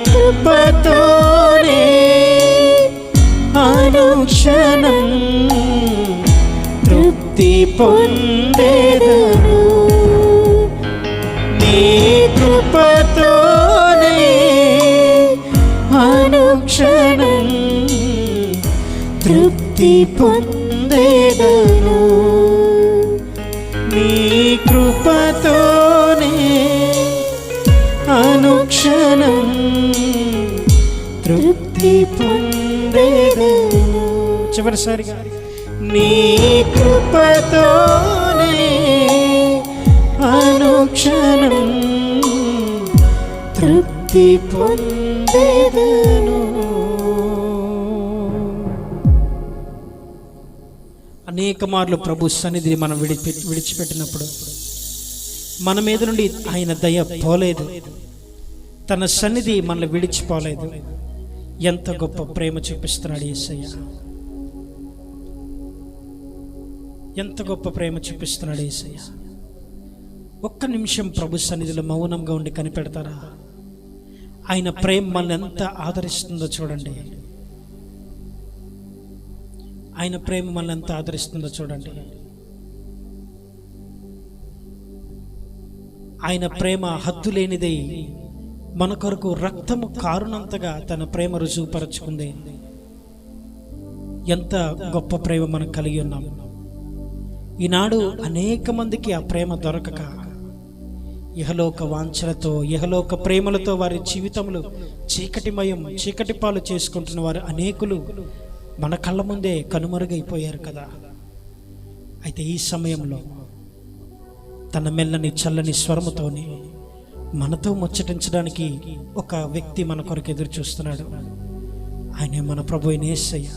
కృపతోనే అనుక్షణం తృప్తి పొందేదను. నీ కృపతోనే అనుక్షణం తృప్తి పొందేదను. నీ కృపతోనే అనుక్షణం తృప్తి పొందేదను. చివరిసారిగా నీ కృపతోనే అనుక్షణం తృప్తి పొందేదను. అనేక మార్లు ప్రభు సన్నిధిని మనం విడిచిపెట్టినప్పుడు మన మీద నుండి ఆయన దయ పోలేదు, తన సన్నిధి మనల్ని విడిచిపోలేదు. ఎంత గొప్ప ప్రేమ చూపిస్తున్నాడు యేసయ్య, ఎంత గొప్ప ప్రేమ చూపిస్తున్నాడు యేసయ్య. ఒక్క నిమిషం ప్రభు సన్నిధిలో మౌనంగా ఉండి కనిపెడతారా? ఆయన ప్రేమ మనల్ని ఎంత ఆదరిస్తుందో చూడండి. ఆయన ప్రేమ మనల్ని ఎంత ఆదరిస్తుందో చూడండి. ఆయన ప్రేమ హద్దు లేనిదై మన కొరకు రక్తము కారునంతగా తన ప్రేమ రుజువుపరచుకుంది. ఎంత గొప్ప ప్రేమ మనం కలిగి ఉన్నాం. ఈనాడు అనేక మందికి ఆ ప్రేమ దొరకక ఇహలోక వాంఛలతో, ఇహలోక ప్రేమలతో వారి జీవితములు చీకటిమయం, చీకటి పాలు చేసుకుంటున్న వారు అనేకులు మన కళ్ళ ముందే కనుమరుగైపోయారు కదా. అయితే ఈ సమయంలో తన మెల్లని చల్లని స్వరముతోని మనతో ముచ్చటించడానికి ఒక వ్యక్తి మన కొరకు ఎదురు చూస్తున్నాడు. ఆయనే మన ప్రభువైన యేసయ్య.